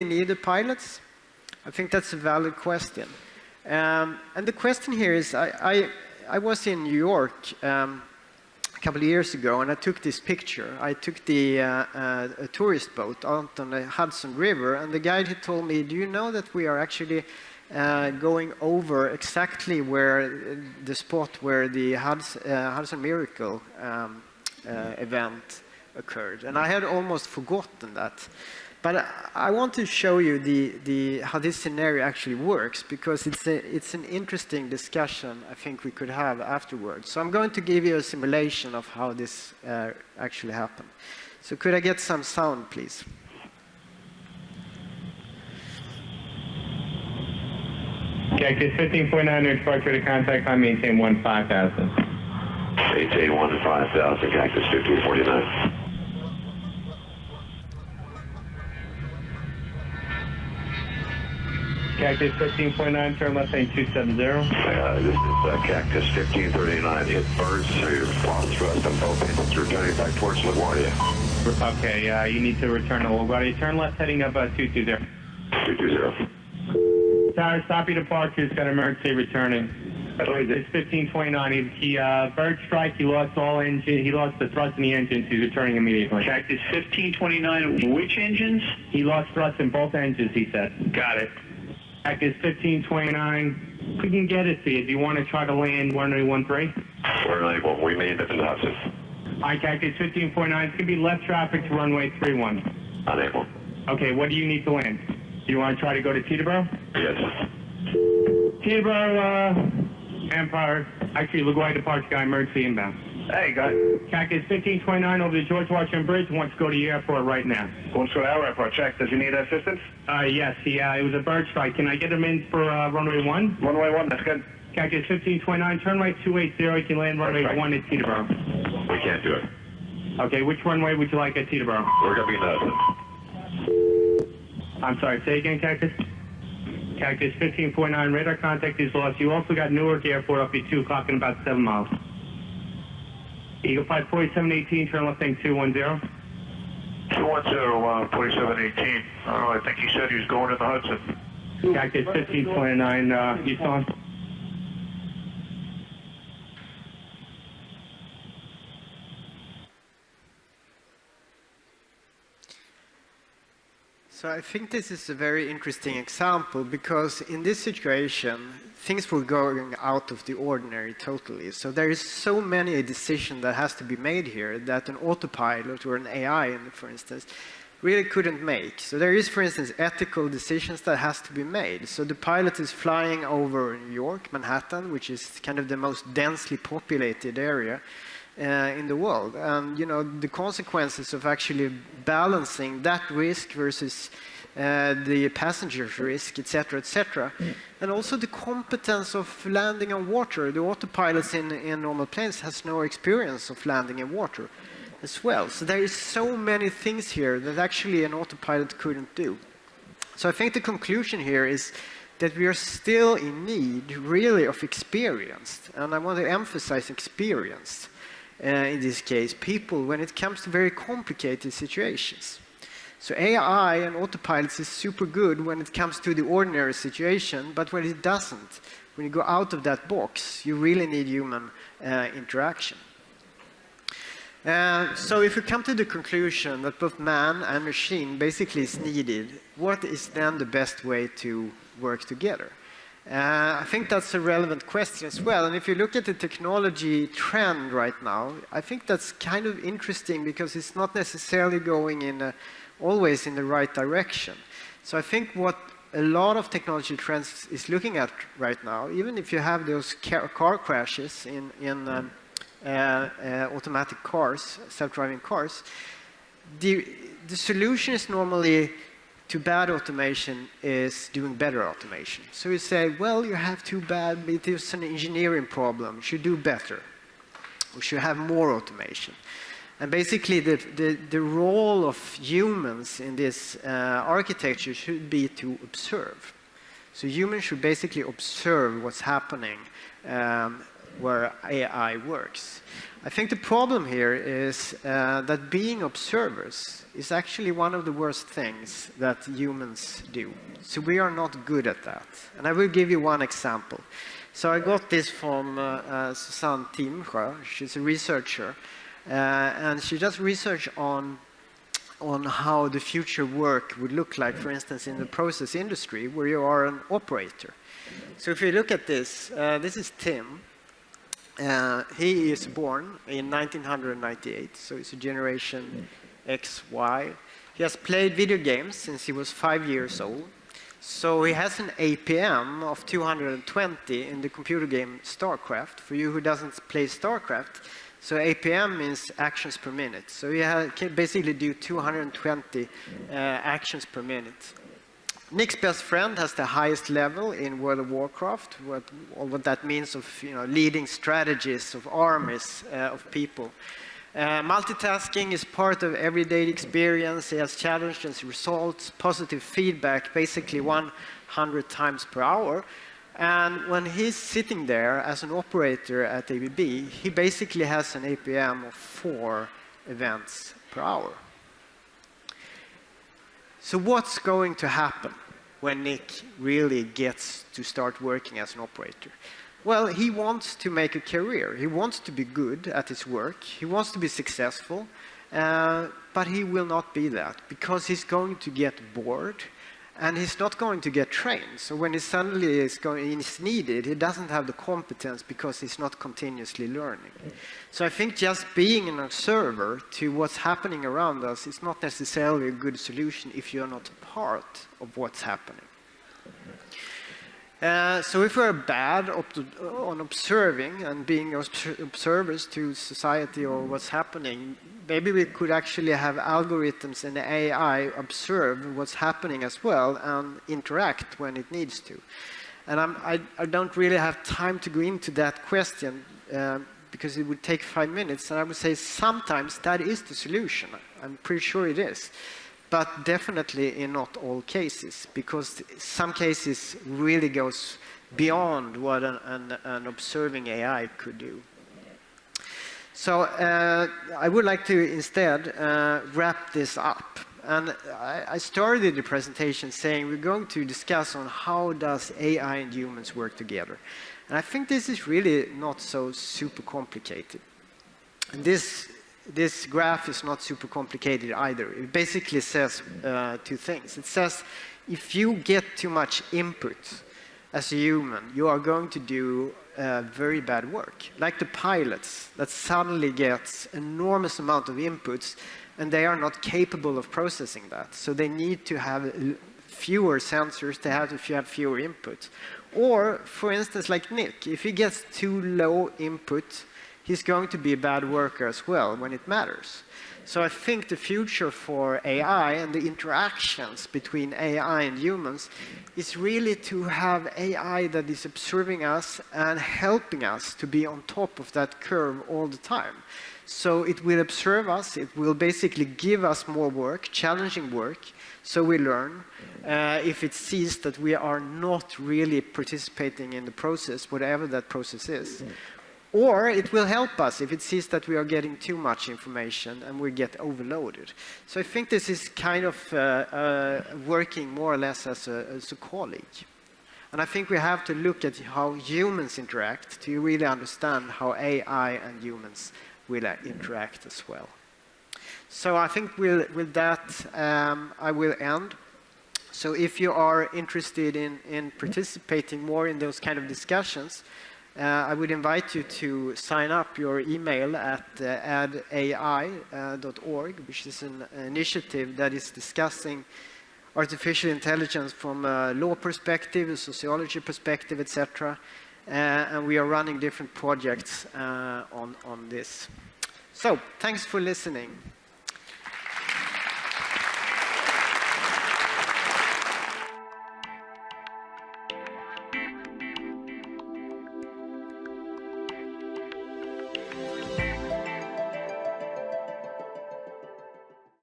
need the pilots? I think that's a valid question. And the question here is, I was in New York a couple of years ago, and I took this picture. I took a tourist boat out on the Hudson River, and the guide had told me, do you know that we are actually going over exactly where the spot where the Hudson Miracle event occurred? And I had almost forgotten that. But I want to show you how this scenario actually works, because it's an interesting discussion I think we could have afterwards. So I'm going to give you a simulation of how this actually happened. So could I get some sound, please? Cactus 15.9, departure to contact, I maintain 15,000. Maintain 15,000, Cactus 1549. Cactus 15.9, turn left lane 270. This is Cactus 1539. Hit birds, so you're lost thrust on both engines, returning back towards LaGuardia. Okay, you need to return to LaGuardia. Turn left heading up 220. 220. Tower, stop your departure. It's got emergency returning. It's 1529. He bird strike. He lost all engine. He lost the thrust in the engines. He's returning immediately. Cactus 1529. Which engines? He lost thrust in both engines, he said. Got it. Cactus 1529. We can get it to you. Do you want to try to land 1013? We're unable. We made it in Hudson. All right, Cactus 15.9. It's going to be left traffic to runway 31. Unable. Okay, what do you need to land? Do you want to try to go to Teterboro? Yes. Teterboro, Empire. Actually, LaGuardia departure guy, emergency inbound. Hey, got Cactus 1529 over the George Washington Bridge. Wants to go to the airport right now. Going to our airport. Check. Does he need assistance? Yes, it was a bird strike. Can I get him in for runway 1? Runway 1, that's good. Cactus 1529, turn right 280. You can land runway 1 at Teterboro. We can't do it. Okay, which runway would you like at Teterboro? We're going to be in Hudson. I'm sorry, say again, Cactus? Cactus 15.9, radar contact is lost. You also got Newark Airport up at 2 o'clock in about 7 miles. Eagle Flight 4718, turn left thing 210. 210, 4718. I think he said he was going to the Hudson. Cactus 15.9, you saw him? So I think this is a very interesting example, because in this situation, things were going out of the ordinary totally. So there is so many decisions that has to be made here that an autopilot or an AI, for instance, really couldn't make. So there is, for instance, ethical decisions that has to be made. So the pilot is flying over New York, Manhattan, which is kind of the most densely populated area in the world, and the consequences of actually balancing that risk versus the passenger's risk, etc., etc., and also the competence of landing on water. The autopilots in normal planes has no experience of landing in water as well. So there is so many things here that actually an autopilot couldn't do. So I think the conclusion here is that we are still in need, really, of experienced, and I want to emphasize experienced. In this case, people, when it comes to very complicated situations. So AI and autopilots is super good when it comes to the ordinary situation, but when it doesn't, when you go out of that box, you really need human interaction. So if we come to the conclusion that both man and machine basically is needed, what is then the best way to work together? I think that's a relevant question as well. And if you look at the technology trend right now, I think that's kind of interesting, because it's not necessarily going always in the right direction. So I think what a lot of technology trends is looking at right now, even if you have those car crashes in automatic cars, self-driving cars, the solution is normally to bad automation is doing better automation. So you say, well, you have too bad, but it is an engineering problem. You should do better. We should have more automation. And basically, the role of humans in this architecture should be to observe. So humans should basically observe what's happening where AI works. I think the problem here is that being observers is actually one of the worst things that humans do. So we are not good at that. And I will give you one example. So I got this from Susanne Timsjö. She's a researcher. And she does research on how the future work would look like, for instance, in the process industry, where you are an operator. So if you look at this, this is Tim. He is born in 1998, so he's a generation XY. He has played video games since he was 5 years old. So he has an APM of 220 in the computer game StarCraft. For you who doesn't play StarCraft, so APM means actions per minute. So he can basically do 220 actions per minute. Nick's best friend has the highest level in World of Warcraft, what that means of leading strategies of armies of people. Multitasking is part of everyday experience. He has challenges, results, positive feedback, basically 100 times per hour. And when he's sitting there as an operator at ABB, he basically has an APM of 4 events per hour. So what's going to happen when Nick really gets to start working as an operator? Well, he wants to make a career. He wants to be good at his work. He wants to be successful, but he will not be that because he's going to get bored and he's not going to get trained. So when he suddenly is needed, he doesn't have the competence because he's not continuously learning. So I think just being an observer to what's happening around us is not necessarily a good solution if you're not part of what's happening. So if we're bad on observing and being observers to society or what's happening, maybe we could actually have algorithms and AI observe what's happening as well and interact when it needs to. And I don't really have time to go into that question because it would take 5 minutes. And I would say sometimes that is the solution. I'm pretty sure it is. But definitely in not all cases, because some cases really goes beyond what an observing AI could do. So I would like to instead wrap this up. And I started the presentation saying we're going to discuss on how does AI and humans work together. And I think this is really not so super complicated. And this graph is not super complicated either. It basically says 2 things. It says if you get too much input as a human, you are going to do very bad work. Like the pilots that suddenly gets enormous amount of inputs and they are not capable of processing that. So they need to have fewer sensors, they have to have fewer inputs. Or, for instance, like Nick, if he gets too low input, he's going to be a bad worker as well when it matters. So I think the future for AI and the interactions between AI and humans is really to have AI that is observing us and helping us to be on top of that curve all the time. So it will observe us, it will basically give us more work, challenging work, so we learn. If it sees that we are not really participating in the process, whatever that process is. Or it will help us if it sees that we are getting too much information and we get overloaded. So I think this is kind of working more or less as a colleague. And I think we have to look at how humans interact to really understand how AI and humans will interact as well. So I think with that, I will end. So if you are interested in participating more in those kind of discussions, I would invite you to sign up your email at addai.org, which is an initiative that is discussing artificial intelligence from a law perspective, a sociology perspective, etc. And we are running different projects on this. So, thanks for listening.